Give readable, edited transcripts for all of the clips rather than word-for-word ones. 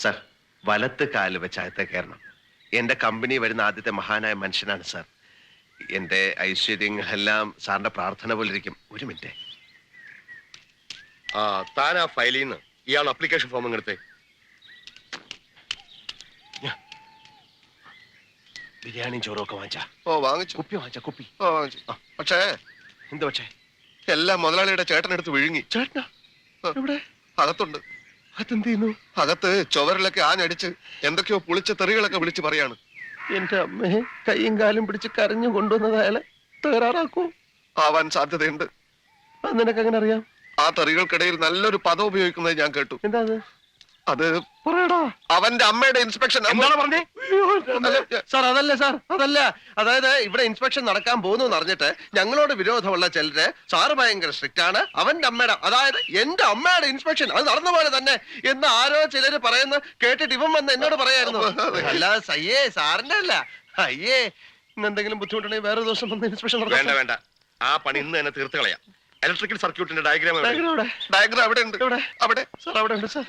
Sir, വലത്ത് കാല് വെച്ച് അകത്തെ കയറണം. എന്റെ കമ്പനി വരുന്ന ആദ്യത്തെ മഹാനായ മനുഷ്യനാണ് സാർ. എന്റെ ഐശ്വര്യങ്ങളെല്ലാം സാറിന്റെ പ്രാർത്ഥന പോലെ ഇരിക്കും. ഒരു മിനിറ്റ്. താൻ ആ ഫയലിൽ നിന്ന് ഇയാൾ അപ്ലിക്കേഷൻ ഫോം എടുത്തേ. ബിരിയാണിയും ചോറും ഒക്കെ വാങ്ങിച്ചാ? വാങ്ങിച്ചു. കുപ്പി വാങ്ങിച്ച? കുപ്പി വാങ്ങിച്ചു. പക്ഷേ എന്ത് പക്ഷേ? എല്ലാം മുതലാളിയുടെ ചേട്ടനെടുത്ത് വിഴുങ്ങി. ചേട്ടനാ? എവിടെ? അകത്തുണ്ട്. അതെന്ത് ചെയ്യുന്നു? അകത്ത് ചുവരിലൊക്കെ ആഞ്ഞടിച്ച് എന്തൊക്കെയോ പുളിച്ച തെറികളൊക്കെ വിളിച്ച് പറയാണ്. എന്റെ അമ്മയെ കൈയും കാലും പിടിച്ച് കരഞ്ഞു കൊണ്ടുവന്നത് അയാളെ തകരാറാക്കൂ? ആവാൻ സാധ്യതയുണ്ട്. നിനക്ക് എങ്ങനെ അറിയാം? ആ തെറികൾക്കിടയിൽ നല്ലൊരു പദം ഉപയോഗിക്കുന്നത് ഞാൻ കേട്ടു. എന്താ അത്? പറയടാ. അവന്റെ അമ്മയുടെ ഇൻസ്പെക്ഷൻ. എന്താണ് പറഞ്ഞേ? സാർ, അതല്ല സാർ, അതല്ല. അതായത് ഇവിടെ ഇൻസ്പെക്ഷൻ നടക്കാൻ പോകുന്നു അറിഞ്ഞിട്ട് ഞങ്ങളോട് വിരോധമുള്ള ചിലര് സാറ് ഭയങ്കര സ്ട്രിക്റ്റ് ആണ്, അവന്റെ അമ്മയുടെ, അതായത് എന്റെ അമ്മയുടെ ഇൻസ്പെക്ഷൻ അത് നടന്ന പോലെ തന്നെ എന്ന് ആരോ ചിലര് പറയുന്ന കേട്ടിട്ട് ഇവൻ വന്ന് എന്നോട് പറയായിരുന്നു. അല്ലാതെ സയ്യേ സാറിന്റെ അല്ല. അയ്യേ, ഇന്നെന്തെങ്കിലും ബുദ്ധിമുട്ടുണ്ടെങ്കിൽ വേറെ ദിവസം വന്ന് ഇൻസ്പെക്ഷൻ വേണ്ട വേണ്ട, ആ പണി ഇന്ന് തന്നെ തീർത്ത് കളയാം. ഇലക്ട്രിക്കൽ സർക്യൂട്ടിന്റെ ഡയഗ്രാം അവിടെ ഉണ്ട്. അവിടെ സാർ, അവിടെ ഉണ്ട് സാർ.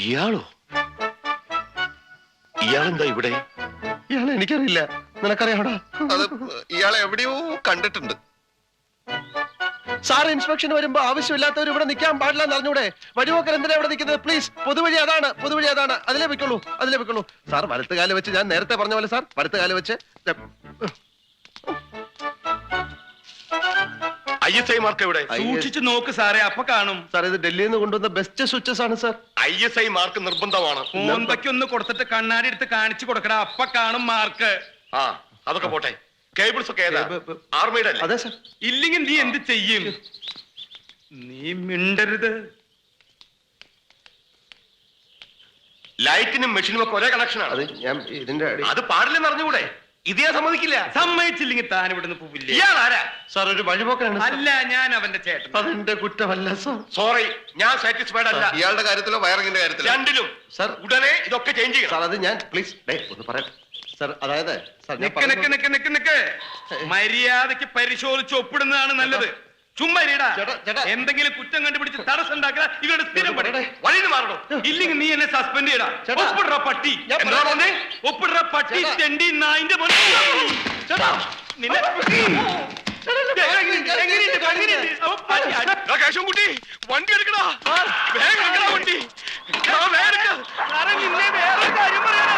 ഇയാളോ? ഇയാളെന്താ ഇവിടെ? ഇയാളെ എനിക്കറിയില്ല, നിനക്കറിയാടാ? അത് ഇയാളെ എവിടെയോ കണ്ടിട്ടുണ്ട്. സാർ, ഇൻസ്പെക്ഷൻ വരുമ്പോ ആവശ്യമില്ലാത്തവർ ഇവിടെ നിൽക്കാൻ പാടില്ല എന്ന് അറിഞ്ഞൂടെ? വഴിപോക്കർ എന്തിനാ ഇവിടെ നിൽക്കുന്നത്? പ്ലീസ്, പൊതുവഴി അതാണ്, പൊതുവഴി അതാണ്. അതിലേ വെക്കുള്ളൂ, അതിലേ വെക്കുള്ളൂ. സാർ, വലത്തുകാല് വെച്ച്, ഞാൻ നേരത്തെ പറഞ്ഞ പോലെ സാർ, വലത്തുകാല് വെച്ച്. ISI മാർക്ക് എവിടെ? സൂക്ഷിച്ചു നോക്ക് സാറേ, അപ്പൊ കാണും. സാർ, ഇത് ഡൽഹിയിൽ നിന്ന് കൊണ്ടുവന്ന ബെസ്റ്റ് സ്വിച്ചസ് ആണ് സാർ. ISI മാർക്ക് നിർബന്ധമാണ്. ഒന്ന് കൊടുത്തിട്ട് കണ്ണാടി എടുത്ത് കാണിച്ചു കൊടുക്കടാ, അപ്പൊ കാണും മാർക്ക്. അതൊക്കെ പോട്ടെ. കേബിൾസ് ഒക്കെ ഏതാ? ആർമിയുടെ? അതെ സാർ. ഇല്ലെങ്കിൽ നീ എന്ത് ചെയ്യും? നീ മിണ്ടരുത്. ലൈറ്റിനും മെഷീനും ഒക്കെ ഒരേ കണക്ഷനാണ്. അത് ഞാൻ ഇതിന്റെ അത് പാടില്ലെന്ന് അറിഞ്ഞുകൂടെ? ഇതേ സമ്മതിക്കില്ല. സമ്മതിച്ചില്ലെങ്കിൽ താൻ ഇവിടുന്ന് പോവില്ല. ഇയാളാരാ? സാർ, ഒരു വഴിപോക്കനാണ്. അല്ല, ഞാൻ അവന്റെ ചേട്ടൻ. അതെന്റെ കുറ്റമല്ല സാർ. സോറി, ഞാൻ സാറ്റിസ്ഫൈഡ് അല്ല. ഇയാളുടെ കാര്യത്തിലോ വയറിങ്ങിന്റെ കാര്യത്തിലോ? രണ്ടിലും. സാർ, ഉടനെ ഇതൊക്കെ ചേഞ്ച് ചെയ്യണം. സാർ, അത് ഞാൻ പ്ലീസ് ഒന്ന് പറയട്ടെ സാർ. അതായത് സാർ, നിക്ക് മര്യാദക്ക് പരിശോധിച്ച് ഒപ്പിടുന്നതാണ് നല്ലത്. ചുമ്മാ എന്തെങ്കിലും കുറ്റം കണ്ടുപിടിച്ച് തടസ്സം ഉണ്ടാക്കുക ഇവരുടെ സ്ഥിരം വഴി മാറണം. ഇല്ലെങ്കിൽ നീ എന്നെ സസ്പെൻഡ് ചെയ്യടാ. ഒപ്പിടുற പട്ടി. ഒപ്പിടുற പട്ടി തെണ്ടി നായിന്റെ കുട്ടി വണ്ടി എടുക്കടാ, വണ്ടി. നിന്നെ വേറെ കാര്യം പറയാനാ.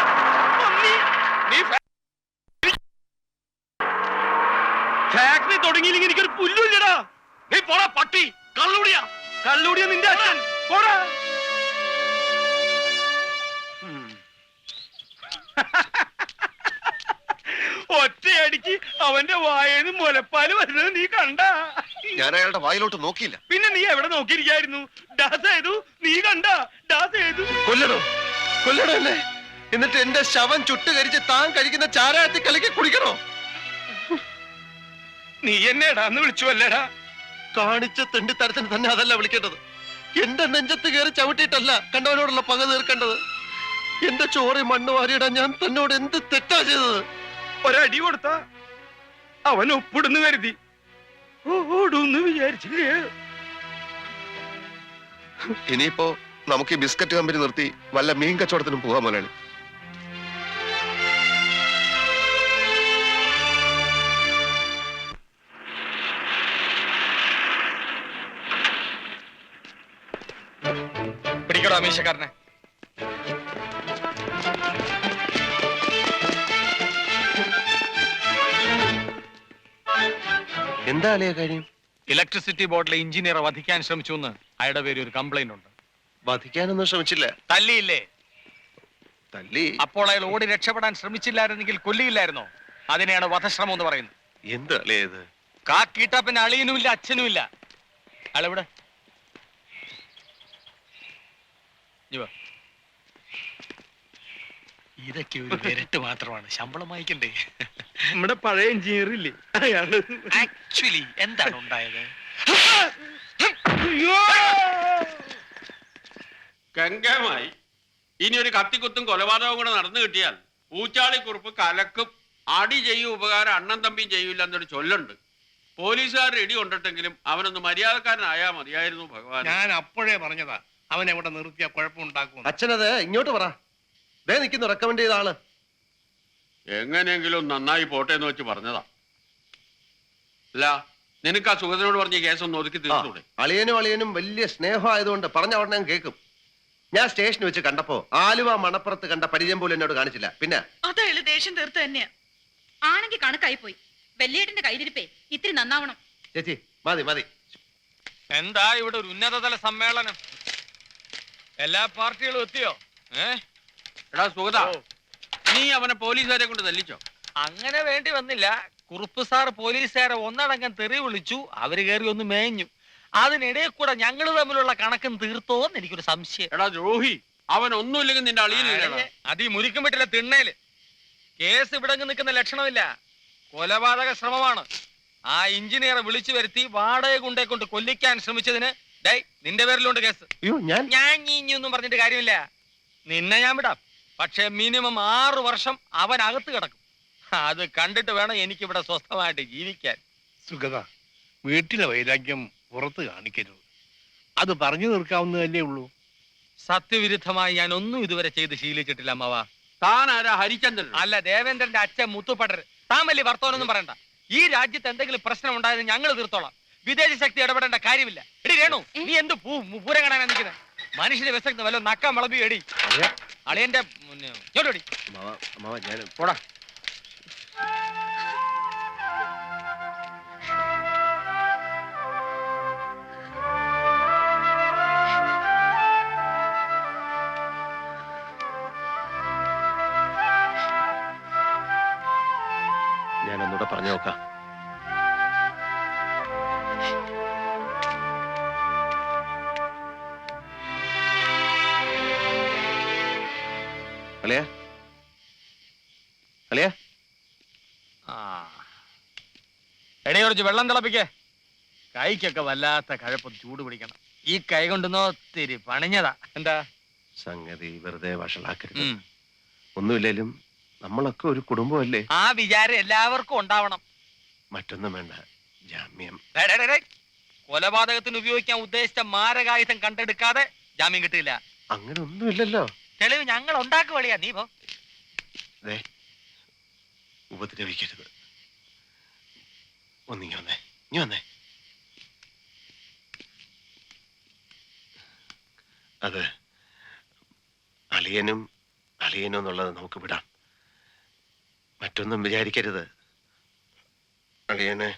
ഫാക്ടറി തുടങ്ങിയില്ലെങ്കിൽ എനിക്കൊരു പുല്ലുമില്ലടാ. നീ പോടാ പട്ടി. കള്ളുടിയ നിന്റെ അച്ഛൻ. പോടാ. ഒറ്റയടിക്ക് അവന്റെ വായേന്ന് മുലപ്പാല് വരുന്നത് നീ കണ്ട? ഞാൻ അയാളുടെ വായിലോട്ട് നോക്കിയില്ല. പിന്നെ നീ എവിടെ നോക്കിയിരിക്കായിരുന്നു? ഡാസ് ചെയ്തു. നീ കണ്ട? ഡാസ് ചെയ്തു. കൊല്ലണോ എന്നെ? എന്നിട്ട് എന്റെ ശവം ചുട്ടുകരിച്ച് താൻ കഴിക്കുന്ന ചാരായത്തിൽ കലക്കി കുടിക്കണോ? നീ എന്നെ ഇടാന്ന് വിളിച്ചു അല്ലേടാ? കാണിച്ച തെണ്ടിത്തരത്തിന് തന്നെ അതല്ല വിളിക്കേണ്ടത്. എന്റെ നെഞ്ചത്ത് കയറി ചവിട്ടിയിട്ടല്ല കണ്ടവനോടുള്ള പക തീർക്കേണ്ടത്. എന്റെ ചോറി മണ്ണ് വാരിയിടാൻ ഞാൻ തന്നോട് എന്ത് തെറ്റാ ചെയ്തത്? ഒരടി കൊടുത്ത അവൻ ഒപ്പിടുന്നു കരുതി ഓടൂന്ന് വിചാരിച്ചില്ലേ? ഇനിയിപ്പോ നമുക്ക് ഈ ബിസ്ക്കറ്റ് കമ്പനി നിർത്തി വല്ല മീൻ കച്ചവടത്തിനും പോകാൻ മുതലാളി. പിടിക്കടോ അമീശക്കാരനെ. എന്താ അളിയ കാര്യം? ഇലക്ട്രിസിറ്റി ബോർഡിലെ എഞ്ചിനീയറെ വധിക്കാൻ ശ്രമിച്ചു എന്ന് അയാളുടെ പേര് ഒരു കംപ്ലൈന്റ് ഉണ്ട്. വധിക്കാനൊന്നും ശ്രമിച്ചില്ല. തല്ലിയില്ലേ? തല്ലി. അപ്പോൾ അയാൾ ഓടി രക്ഷപ്പെടാൻ ശ്രമിച്ചില്ലായിരുന്നെങ്കിൽ കൊല്ലിയില്ലായിരുന്നോ? അതിനെയാണ് വധശ്രമം എന്ന് പറയുന്നത്. എന്ത് അളിയ ഇത്? കാക്കീട്ടാ പിന്നെ അളിയനുമില്ല അച്ഛനുമില്ല. അയാളെവിടെ? ഇതൊക്കെ ഒരു വിരട്ട് മാത്രമാണ്, ശമ്പളം വായിക്കണ്ടേ? നമ്മുടെ പഴയ എഞ്ചിനീയർ ഇല്ലേ അയാള്? ആക്ച്വലി എന്താണ് ഉണ്ടായത്? ഗംഗമായി ഇനി ഒരു കത്തിക്കുത്തും കൊലപാതകവും കൂടെ നടന്നു കിട്ടിയാൽ ഊച്ചാളിക്കുറുപ്പ് കലക്കും. അടി ചെയ്യും ഉപകാരം അണ്ണൻ തമ്പിയും ചെയ്യൂല എന്നൊരു ചൊല്ലുണ്ട്. പോലീസുകാരുടെ ഇടി കൊണ്ടിട്ടെങ്കിലും അവനൊന്ന് മര്യാദക്കാരനായാ മതിയായിരുന്നു ഭഗവാൻ. ഞാൻ അപ്പോഴേ പറഞ്ഞതാ അവൻ എവിടെ നിർത്തിയ കുഴപ്പമുണ്ടാക്കും. അച്ഛനത് ഇങ്ങോട്ട് പറ. ദേ നിൽക്കുന്നു റെക്കമെൻഡ് ചെയ്ത ആള്. എങ്ങനെയെങ്കിലും നന്നായി പോട്ടെ എന്ന് വെച്ച് പറഞ്ഞതാ. അല്ല, നിനക്ക് ആ സുഗതനോട് പറഞ്ഞ കേസ് ഒന്ന് ഒതുക്കി തീർത്തൂടെ? അളിയനും വലിയ സ്നേഹമായതുകൊണ്ട് പറഞ്ഞ ഉടനെ ഞാൻ കേൾക്കും. ഞാൻ സ്റ്റേഷനിൽ വെച്ച് കണ്ടപ്പോ ആലുവ മണപ്പുറത്ത് കണ്ട പരിചയം പോലും എന്നോട് കാണിച്ചില്ല. പിന്നെ അതയാള് ദേഷ്യം തീർത്ത് തന്നെയാ. ആണെങ്കിൽ കണക്കായി പോയി. വെള്ളിയേട്ടന്റെ കയ്യിലിരിപ്പേ ഇത്തിരി നന്നാവണം. ചേച്ചി മതി മതി. എന്താ ഇവിടെ ഒരു ഉന്നതതല സമ്മേളനം? എല്ലാ പാർട്ടികളും എത്തിയോ? എടാ സുഗത, നീ അവനെ പോലീസുകാരെ കൊണ്ട് തല്ലിച്ചോ? അങ്ങനെ വേണ്ടി വന്നില്ല. കുറുപ്പ് സാർ പോലീസുകാരെ ഒന്നടങ്കം തെറി വിളിച്ചു. അവര് കയറി ഒന്ന് മേഞ്ഞു. അതിനിടയിൽ കൂടെ ഞങ്ങൾ തമ്മിലുള്ള കണക്കും തീർത്തോന്ന് എനിക്കൊരു സംശയം. എടാ ദ്രോഹി, അവൻ ഒന്നുമില്ലെങ്കിൽ നിന്റെ അളിയനില്ല. അത് ഈ മുരിക്കും പറ്റില്ല തിണ്ണേല്. കേസ് ഇവിടെ നിൽക്കുന്ന ലക്ഷണമില്ല. കൊലപാതക ശ്രമമാണ്. ആ എഞ്ചിനീയറെ വിളിച്ചു വരുത്തി വാടക കൊണ്ടേ കൊണ്ട് കൊല്ലിക്കാൻ ശ്രമിച്ചതിന് നിന്റെ പേരിലുണ്ട് കേസ്. ഞാൻ ഇനിയൊന്നും പറഞ്ഞിട്ട് കാര്യമില്ല. നിന്നെ ഞാൻ വിടാം. പക്ഷെ മിനിമം 6 വർഷം അവൻ അകത്ത് കിടക്കും. അത് കണ്ടിട്ട് വേണം എനിക്കിവിടെ സ്വസ്ഥമായിട്ട് ജീവിക്കാൻ. സുഗത, വീട്ടിലെ വൈരാഗ്യം പുറത്ത് കാണിക്കരുത്. അത് പറഞ്ഞു തീർക്കാവുന്നതല്ലേ ഉള്ളൂ. സത്യവിരുദ്ധമായി ഞാൻ ഒന്നും ഇതുവരെ ചെയ്ത് ശീലിച്ചിട്ടില്ല അമ്മവ. താൻ ആരാ? ഹരിചന്ദ്രൻ അല്ല, ദേവേന്ദ്രന്റെ അച്ഛൻ മുത്തുപടർ. താൻ വലിയ വർത്തമാനൊന്നും പറയണ്ട. ഈ രാജ്യത്ത് എന്തെങ്കിലും പ്രശ്നം ഉണ്ടായത് ഞങ്ങൾ തീർത്തോളാം. വിദേശ ശക്തി ഇടപെടേണ്ട കാര്യമില്ല. എടി രേണു, നീ എന്ത് പൂരം കാണാനാ നിൽക്കുന്നത്? മനുഷ്യന്റെ വിശക്തി വല്ല നക്കം വിളമ്പി എടി. അളിയന്റെ ചോടി പോടാ. ഞാനൊന്നുകൂടെ പറഞ്ഞു നോക്കാം. അളിയ അളിയ എടേ കുറച്ച് വെള്ളം തിളപ്പിക്കേ. കൈക്കൊക്കെ വല്ലാത്ത കഴപ്പം ചൂട് പിടിക്കണം. ഈ കൈ കൊണ്ടുവന്നോ ഒത്തിരി പണിഞ്ഞതാ. എന്താ സംഗതി? വെറുതെ വഷളാക്കരുത്. ഒന്നുമില്ലേലും നമ്മളൊക്കെ ഒരു കുടുംബമല്ലേ? ആ വിചാരം എല്ലാവർക്കും ഉണ്ടാവണം. മറ്റൊന്നും വേണ്ട, ജാമ്യം. കൊലപാതകത്തിന് ഉപയോഗിക്കാൻ ഉദ്ദേശിച്ച മാരകായുധം കണ്ടെടുക്കാതെ ജാമ്യം കിട്ടില്ല. അങ്ങനെ ഒന്നുമില്ലല്ലോ. തെളിവ് ഞങ്ങൾ ഉണ്ടാക്കുവളിയാ. നീ പോ. ഉപദ്രവിക്കരുത്. ഒന്നിങ്ങി വന്നേ, നീ വന്നേ. അത് അളിയനും എന്നുള്ളത് നമുക്ക് വിടാം. മറ്റൊന്നും വിചാരിക്കരുത്. അളിയന്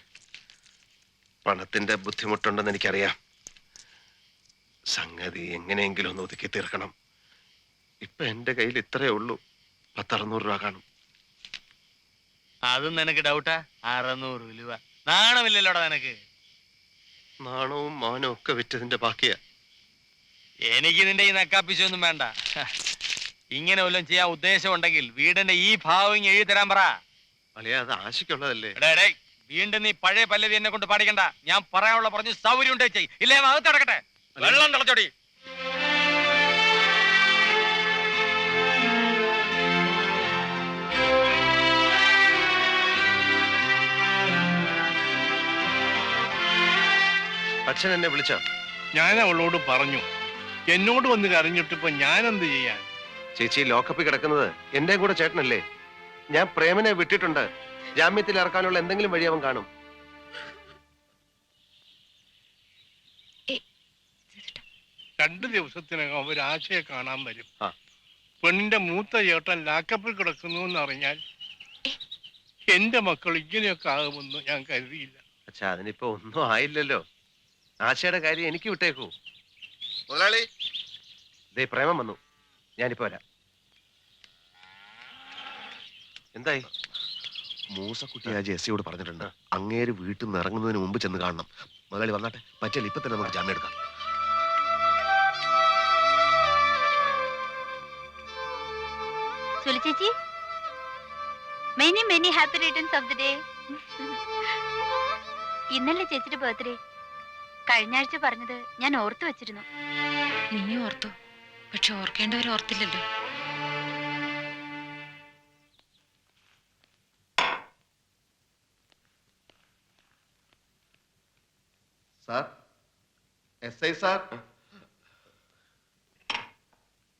പണത്തിന്റെ ബുദ്ധിമുട്ടുണ്ടെന്ന് എനിക്കറിയാം. സംഗതി എങ്ങനെയെങ്കിലും ഒന്ന് ഒതുക്കി തീർക്കണം. ഇപ്പൊ എന്റെ കയ്യിൽ ഇത്രയേ ഉള്ളൂ. 600 രൂപ കാണും. അതും നിനക്ക് ഡൗട്ടാ? 600 രൂപ നാണമില്ലല്ലോടാ നിനക്ക്? നാണവും മാനവും ഒക്കെ വിറ്റതിന്റെ ബാക്കിയാ. എനിക്ക് നിന്റെ ഈ നക്കാപ്പിച്ചൊന്നും വേണ്ട. ഇങ്ങനെ വല്ലതും ചെയ്യാൻ ഉദ്ദേശം ഉണ്ടെങ്കിൽ വീടിന്റെ ഈ ഭാവം എഴുതി തരാൻ പറ. അളിയ, അത് ആശയ്ക്കുള്ളതല്ലേ? വീണ്ടും നീ പഴയ പല്ലവി എന്നെ കൊണ്ട് പാടിക്കണ്ട. ഞാൻ പറയാനുള്ള പറഞ്ഞു സൗകര്യം ഉണ്ടേ ചെയ്. ഇല്ലേ അകത്ത് കിടക്കട്ടെ. വെള്ളം തിളച്ചോടി. അച്ഛൻ എന്നെ വിളിച്ചോ? ഞാൻ അവളോട് പറഞ്ഞു. എന്നോട് വന്ന് കരഞ്ഞിട്ടിപ്പോ ഞാൻ എന്ത് ചെയ്യാൻ? ചേച്ചി ലോക്കപ്പിൽ കിടക്കുന്നത് എന്റെ കൂടെ ചേട്ടനല്ലേ? ഞാൻ പ്രേമനെ വിട്ടിട്ടുണ്ട്. ജാമ്യത്തിൽ ഇറക്കാനുള്ള എന്തെങ്കിലും വഴി അവൻ കാണും. രണ്ടു ദിവസത്തിനകം അവരാശയെ കാണാൻ വരും. പെണ്ണിന്റെ മൂത്ത ചേട്ടൻ ലാക്കപ്പിൽ കിടക്കുന്നു എന്നറിഞ്ഞാൽ എന്റെ മക്കൾ ഇങ്ങനെയൊക്കെ ആകുമെന്ന് ഞാൻ കരുതിയില്ല. അച്ഛാ, അതിനിപ്പോ ഒന്നും ആയില്ലല്ലോ. ആശയുടെ കാര്യം എനിക്ക് വിട്ടേക്കൂ. മുതലാളി, ദേ പ്രേമം വന്നു. ഞാനിപ്പോ വരാം. എന്തായി? മൂസക്കുട്ടി ആ ജെസ്സിയോട് പറഞ്ഞിട്ടുണ്ട്, അങ്ങേര് വീട്ടിൽ നിന്ന് ഇറങ്ങുന്നതിന് മുമ്പ് ചെന്ന് കാണണം. മുതലാളി വന്നാട്ടെ. പറ്റില്ല ഇപ്പൊ തന്നെ നമുക്ക് ജാമ്യം എടുക്കാം. ചേച്ചി, many many happy returns of the day. ഇന്നലെ ചേച്ചിയുടെ ബർത്ത്ഡേ. കഴിഞ്ഞ ആഴ്ച പറഞ്ഞത് ഞാൻ ഓർത്തു വെച്ചിരുന്നു. നീ ഓർത്തു, പക്ഷെ ഓർക്കേണ്ടവർ ഓർത്തില്ലല്ലോ. Sir, SI sir.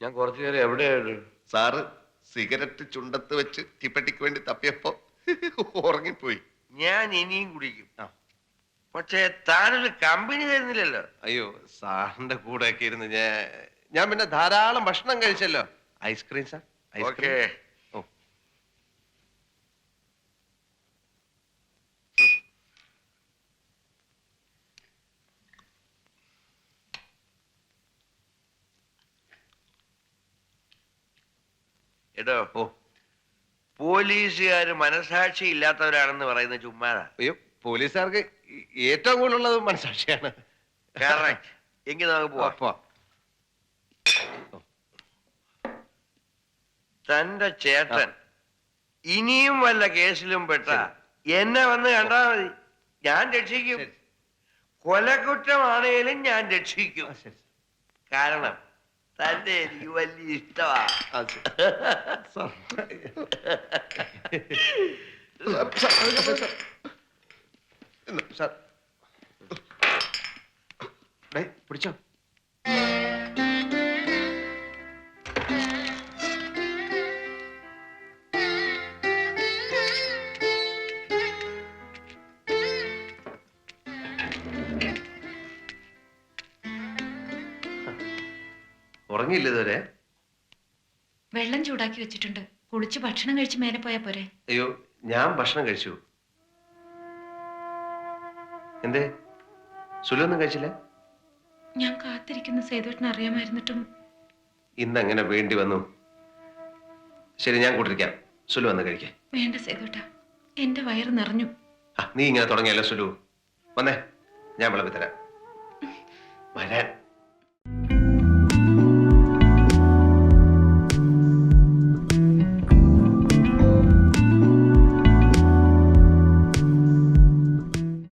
ഞാൻ കുറച്ചു നേരം എവിടെയാണ്? സാറ് സിഗരറ്റ് ചുണ്ടത്ത് വെച്ച് തീപ്പെട്ടിക്ക് വേണ്ടി തപ്പിയപ്പോ ഉറങ്ങിപ്പോയി. ഞാൻ ഇനിയും കുടിക്കും, പക്ഷേ താനൊരു കമ്പനി തരുന്നില്ലല്ലോ. അയ്യോ, സാറിന്റെ കൂടെ ഒക്കെ ഇരുന്ന് ഞാൻ പിന്നെ ധാരാളം ഭക്ഷണം കഴിച്ചല്ലോ. Ice cream sir, okay. ഓ, എടോ, ഓ, പോലീസുകാര് മനസാക്ഷി ഇല്ലാത്തവരാണെന്ന് പറയുന്നത് ചുമ്മാതാ. അയ്യോ, പോലീസുകാർക്ക് ഏറ്റവും കൂടുതലുള്ളത് മനസാക്ഷിയാണ്. കറക്റ്റ്. എങ്കിൽ നമുക്ക് പോവാം. പോവാം. തന്റെ ചേട്ടൻ ഇനിയും വല്ല കേസിലും പെട്ട എന്നെ വന്ന് കണ്ടാ മതി, ഞാൻ രക്ഷിക്കും. ശരി. കൊലക്കുറ്റമാണേലും ഞാൻ രക്ഷിക്കും. ആ, ശരി. കാരണം തന്റെ എനിക്ക് വലിയ ഇഷ്ടമാ. ആ, ശരി. സാർ. സാർ. ഇന്ന് സാർ. ഡേയ്, പിടിച്ചോ. ഉറങ്ങിയില്ല ഇതുവരെ? വെള്ളം ചൂടാക്കി വെച്ചിട്ടുണ്ട്, കുളിച്ച് ഭക്ഷണം കഴിച്ച് മേലെ പോയാ പോരെ? അയ്യോ, ഞാൻ ഭക്ഷണം കഴിച്ചു. എന്തേ, സുലൊന്നും കഴിച്ചില്ല? ഞാൻ കാത്തിരിക്കുന്ന സേതുവേട്ടന് അറിയാമായിരുന്നിട്ടും ഇന്നെങ്ങനെ വേണ്ടി വന്നു? ശരി, ഞാൻ കൂട്ടിരിക്കാം. സുലു വന്ന് കഴിക്കാം. വേണ്ട സേതുവേട്ട, എന്റെ വയറ് നിറഞ്ഞു. നീ ഇങ്ങനെ തുടങ്ങിയല്ലോ സുലു. വന്നേ, ഞാൻ വിളമ്പി തരാം.